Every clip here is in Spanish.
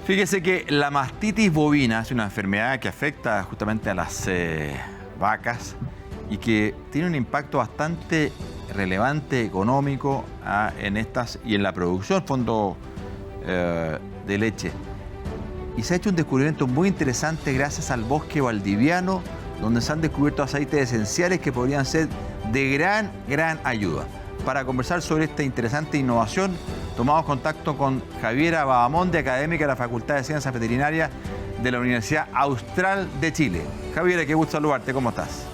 Fíjese que la mastitis bovina es una enfermedad que afecta justamente a las vacas y que tiene un impacto bastante relevante económico en estas y en la producción, fondo de leche. Y se ha hecho un descubrimiento muy interesante gracias al bosque valdiviano, donde se han descubierto aceites esenciales que podrían ser de gran ayuda. Para conversar sobre esta interesante innovación, tomamos contacto con Javiera Bahamonde, académica de la Facultad de Ciencias Veterinarias de la Universidad Austral de Chile. Javiera, qué gusto saludarte, ¿cómo estás?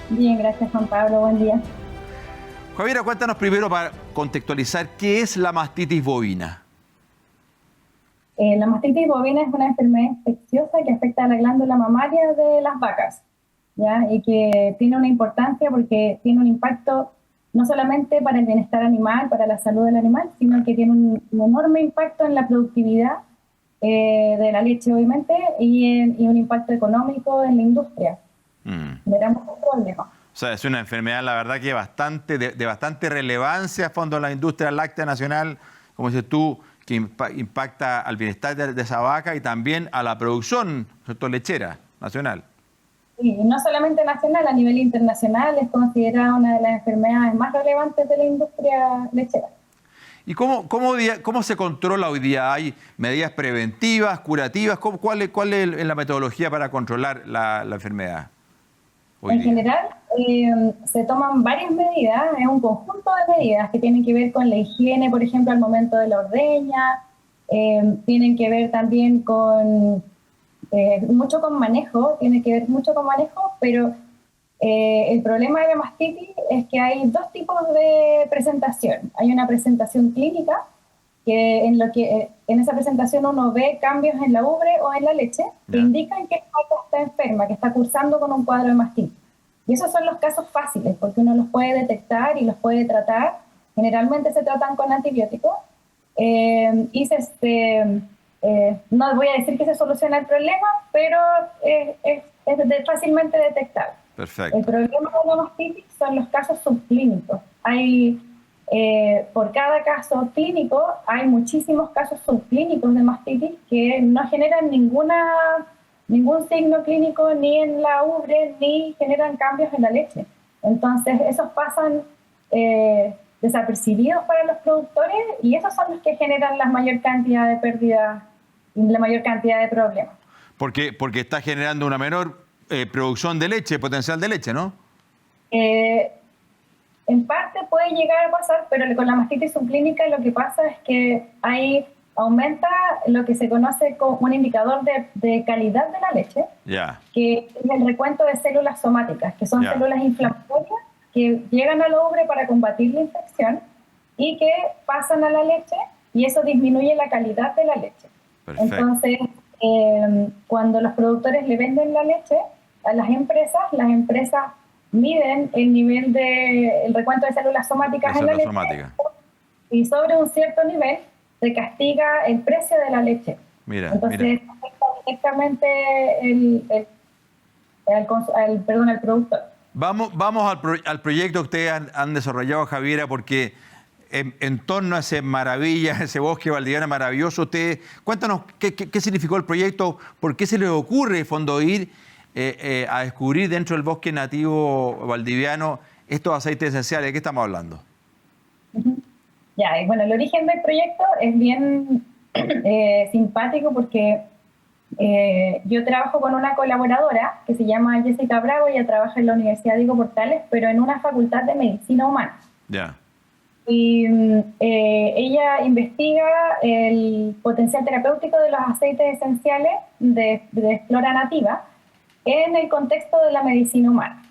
Bien, gracias Juan Pablo, buen día. Javiera, cuéntanos primero para contextualizar, ¿qué es la mastitis bovina? La mastitis bovina es una enfermedad infecciosa que afecta a la glándula mamaria de las vacas, ¿ya? Y que tiene una importancia porque tiene un impacto no solamente para el bienestar animal, para la salud del animal, sino que tiene un enorme impacto en la productividad de la leche, obviamente, y un impacto económico en la industria. Veremos un problema. O sea, es una enfermedad, la verdad, que de bastante relevancia a fondo en la industria láctea nacional, como dices tú, que impacta al bienestar de esa vaca y también a la producción, ¿cierto?, lechera nacional. Y no solamente nacional, a nivel internacional es considerada una de las enfermedades más relevantes de la industria lechera. ¿Y cómo se controla hoy día? ¿Hay medidas preventivas, curativas? ¿Cuál es la metodología para controlar la enfermedad hoy día? General, se toman varias medidas, es un conjunto de medidas que tienen que ver con la higiene, por ejemplo, al momento de la ordeña, tienen que ver también con mucho con manejo, pero el problema de la mastitis es que hay dos tipos de presentación. Hay una presentación clínica, que en esa presentación uno ve cambios en la ubre o en la leche que indican que la vaca está enferma, que está cursando con un cuadro de mastitis. Y esos son los casos fáciles, porque uno los puede detectar y los puede tratar. Generalmente se tratan con antibióticos. No voy a decir que se soluciona el problema, pero es fácilmente detectable. Perfecto. El problema de la mastitis son los casos subclínicos. Por cada caso clínico hay muchísimos casos subclínicos de mastitis que no generan ningún signo clínico ni en la ubre ni generan cambios en la leche. Entonces esos pasan desapercibidos para los productores y esos son los que generan la mayor cantidad de pérdidas y la mayor cantidad de problemas. Porque está generando una menor producción de leche, potencial de leche, ¿no? En parte puede llegar a pasar, pero con la mastitis subclínica lo que pasa es que aumenta lo que se conoce como un indicador de calidad de la leche, que es el recuento de células somáticas, que son células inflamatorias que llegan a la ubre para combatir la infección y que pasan a la leche y eso disminuye la calidad de la leche. Perfecto. Entonces, cuando los productores le venden la leche a las empresas miden el nivel el recuento de células somáticas en la leche y sobre un cierto nivel se castiga el precio de la leche. Entonces, afecta directamente al productor. Vamos al proyecto que ustedes han desarrollado, Javiera, porque en torno a ese bosque valdiviano maravilloso, cuéntanos qué significó el proyecto, por qué se les ocurre, fondo, ir a descubrir dentro del bosque nativo valdiviano estos aceites esenciales. ¿De qué estamos hablando? Bueno, el origen del proyecto es bien simpático porque yo trabajo con una colaboradora que se llama Jessica Bravo. Ella trabaja en la Universidad Diego Portales, pero en una facultad de medicina humana. Y ella investiga el potencial terapéutico de los aceites esenciales de flora nativa en el contexto de la medicina humana.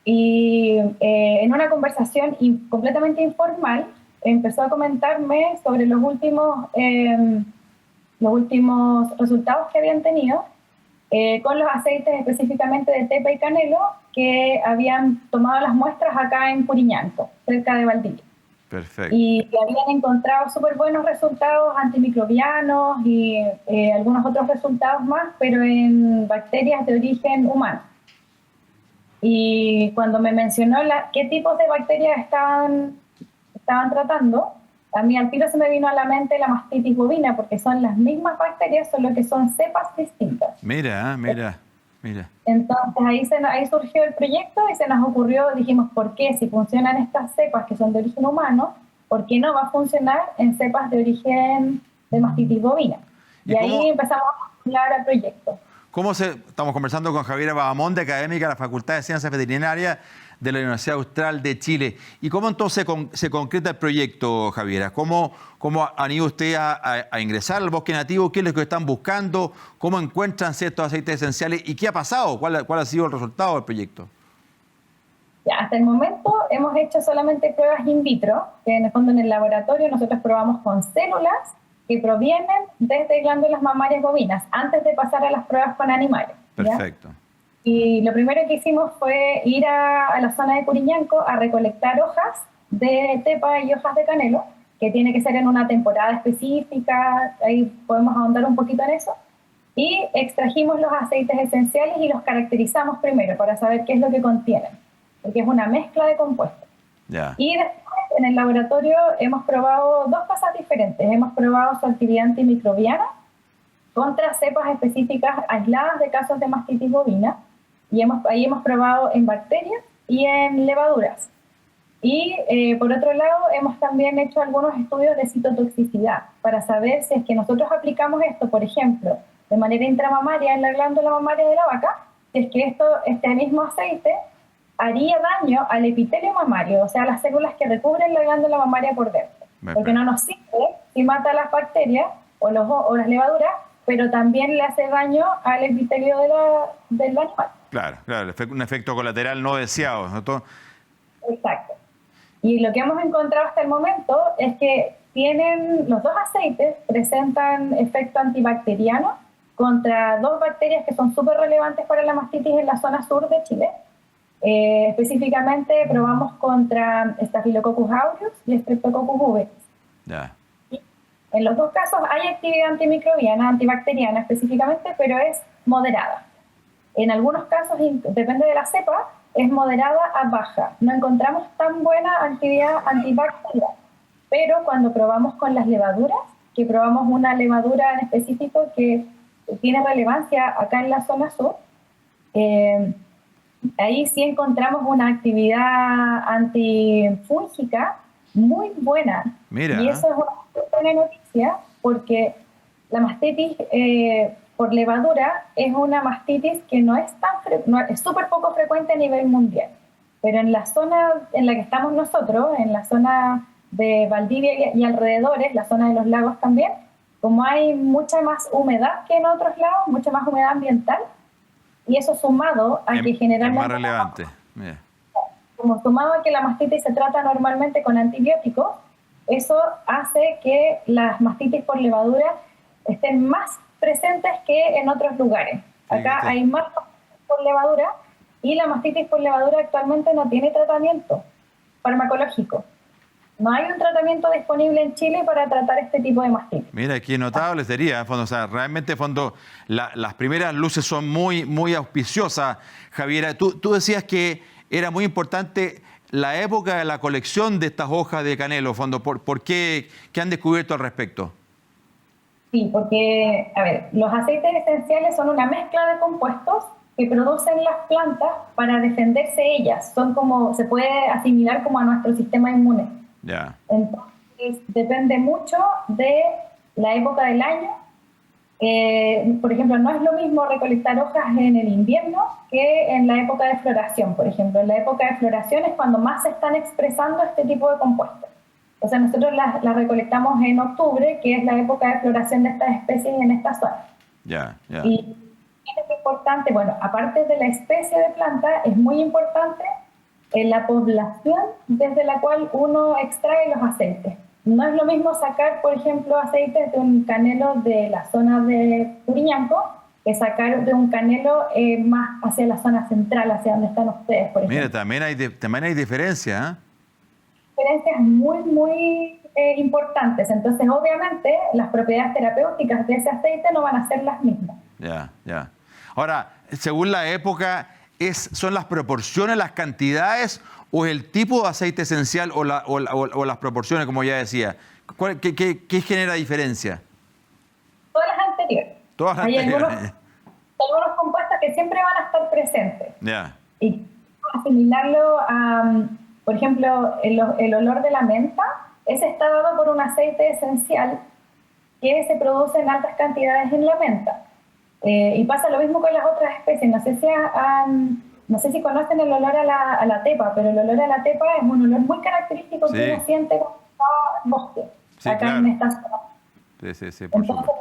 Y en una conversación completamente informal empezó a comentarme sobre los últimos resultados que habían tenido con los aceites específicamente de tepa y canelo que habían tomado las muestras acá en Puriñanco, cerca de Valdivia. Perfecto. Y que habían encontrado súper buenos resultados antimicrobianos y algunos otros resultados más, pero en bacterias de origen humano. Y cuando me mencionó qué tipos de bacterias estaban tratando, a mí al tiro se me vino a la mente la mastitis bovina, porque son las mismas bacterias, solo que son cepas distintas. Mira. Entonces ahí surgió el proyecto y se nos ocurrió, dijimos, ¿por qué? Si funcionan estas cepas que son de origen humano, ¿por qué no va a funcionar en cepas de origen de mastitis bovina? Y ahí empezamos a hablar al proyecto. Estamos conversando con Javiera Bahamonde, académica de la Facultad de Ciencias Veterinarias de la Universidad Austral de Chile. ¿Y cómo entonces se concreta el proyecto, Javiera? ¿Cómo han ido ustedes a ingresar al bosque nativo? ¿Qué es lo que están buscando? ¿Cómo encuentran ciertos aceites esenciales? ¿Y qué ha pasado? ¿Cuál ha sido el resultado del proyecto? Ya, hasta el momento hemos hecho solamente pruebas in vitro, que en el fondo en el laboratorio nosotros probamos con células que provienen desde glándulas mamarias bovinas, antes de pasar a las pruebas con animales. Perfecto. ¿Ya? Y lo primero que hicimos fue ir a la zona de Curiñanco a recolectar hojas de tepa y hojas de canelo, que tiene que ser en una temporada específica, ahí podemos ahondar un poquito en eso, y extrajimos los aceites esenciales y los caracterizamos primero para saber qué es lo que contienen, porque es una mezcla de compuestos. Yeah. Y después en el laboratorio hemos probado dos cosas diferentes. Hemos probado su actividad antimicrobiana contra cepas específicas aisladas de casos de mastitis bovina, y ahí hemos probado en bacterias y en levaduras. Y por otro lado hemos también hecho algunos estudios de citotoxicidad para saber si es que nosotros aplicamos esto, por ejemplo, de manera intramamaria en la glándula mamaria de la vaca, si es que este mismo aceite haría daño al epitelio mamario, o sea, las células que recubren la glándula mamaria por dentro. Porque no nos sirve si mata las bacterias o las levaduras, pero también le hace daño al epitelio del animal. Claro, un efecto colateral no deseado, ¿no? Exacto. Y lo que hemos encontrado hasta el momento es que los dos aceites presentan efecto antibacteriano contra dos bacterias que son súper relevantes para la mastitis en la zona sur de Chile. Específicamente probamos contra Staphylococcus aureus y Streptococcus bovis. Yeah. En los dos casos hay actividad antimicrobiana, antibacteriana específicamente, pero es moderada. En algunos casos, depende de la cepa, es moderada a baja. No encontramos tan buena actividad antibacteriana. Pero cuando probamos con las levaduras, que probamos una levadura en específico que tiene relevancia acá en la zona sur, ahí sí encontramos una actividad antifúngica muy buena. Mira. Y eso es una buena noticia porque la mastitis por levadura es una mastitis que es súper poco frecuente a nivel mundial. Pero en la zona en la que estamos nosotros, en la zona de Valdivia y alrededores, la zona de los lagos también, como hay mucha más humedad que en otros lados, mucha más humedad ambiental, y eso sumado a que generalmente... Es más relevante. Como sumado a que la mastitis se trata normalmente con antibióticos, eso hace que las mastitis por levadura estén más presentes que en otros lugares. Acá hay más mastitis por levadura y la mastitis por levadura actualmente no tiene tratamiento farmacológico. No hay un tratamiento disponible en Chile para tratar este tipo de mastitis. Mira, qué notable sería, fondo. O sea, realmente, fondo, las primeras luces son muy, muy auspiciosas. Javiera, tú decías que era muy importante la época de la colección de estas hojas de canelo, fondo. ¿Por qué? ¿Qué han descubierto al respecto? Sí, porque, a ver, los aceites esenciales son una mezcla de compuestos que producen las plantas para defenderse ellas. Son como, se puede asimilar como a nuestro sistema inmune. Yeah. Entonces, depende mucho de la época del año. Por ejemplo, no es lo mismo recolectar hojas en el invierno que en la época de floración. Por ejemplo, en la época de floración es cuando más se están expresando este tipo de compuestos. O sea, nosotros las recolectamos en octubre, que es la época de floración de estas especies en esta zona. Y es importante, bueno, aparte de la especie de planta, es muy importante la población desde la cual uno extrae los aceites. No es lo mismo sacar, por ejemplo, aceites de un canelo de la zona de Curiñanco que sacar de un canelo más hacia la zona central, hacia donde están ustedes, por ejemplo. Mira, también hay diferencia, Diferencias muy, muy importantes. Entonces, obviamente, las propiedades terapéuticas de ese aceite no van a ser las mismas. Ya. Ahora, según la época, ¿son las proporciones, las cantidades o el tipo de aceite esencial o las proporciones, como ya decía? ¿Qué genera diferencia? Todas las anteriores. Todas las anteriores. Algunos compuestos que siempre van a estar presentes. Ya. Y asimilarlo a, por ejemplo, el olor de la menta, ese está dado por un aceite esencial que se produce en altas cantidades en la menta. Y pasa lo mismo con las otras especies. No sé si conocen el olor a la tepa, pero el olor a la tepa es un olor muy característico que uno siente cuando está en bosque, sí, acá claro. en esta zona. Sí, por supuesto.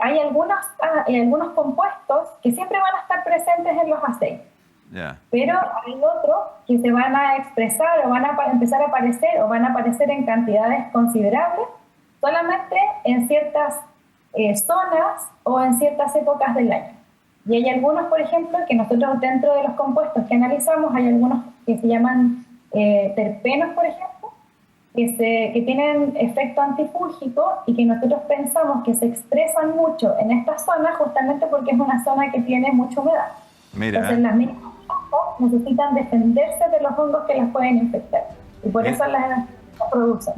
Hay algunos compuestos que siempre van a estar presentes en los aceites. Yeah. Pero hay otros que se van a expresar o van a empezar a aparecer o van a aparecer en cantidades considerables solamente en ciertas zonas o en ciertas épocas del año. Y hay algunos, por ejemplo, que nosotros dentro de los compuestos que analizamos, hay algunos que se llaman terpenos, por ejemplo, que tienen efecto antifúngico y que nosotros pensamos que se expresan mucho en esta zona justamente porque es una zona que tiene mucha humedad. Mira. Entonces las mismas plantas necesitan defenderse de los hongos que las pueden infectar y por eso las producen.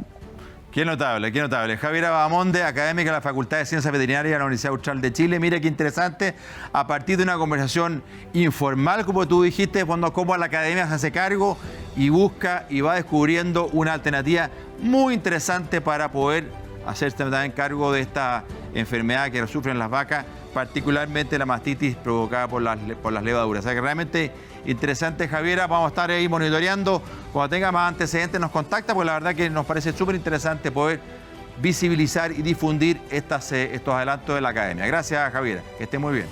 Qué notable, qué notable. Javiera Bahamonde, académica de la Facultad de Ciencias Veterinarias de la Universidad Austral de Chile. Mira qué interesante, a partir de una conversación informal, como tú dijiste, cuando como la academia se hace cargo y busca y va descubriendo una alternativa muy interesante para poder hacerse también cargo de esta enfermedad que sufren las vacas, particularmente la mastitis provocada por las levaduras. O sea que realmente interesante, Javiera. Vamos a estar ahí monitoreando. Cuando tenga más antecedentes nos contacta, porque la verdad que nos parece súper interesante poder visibilizar y difundir estos adelantos de la academia. Gracias, Javiera. Que esté muy bien.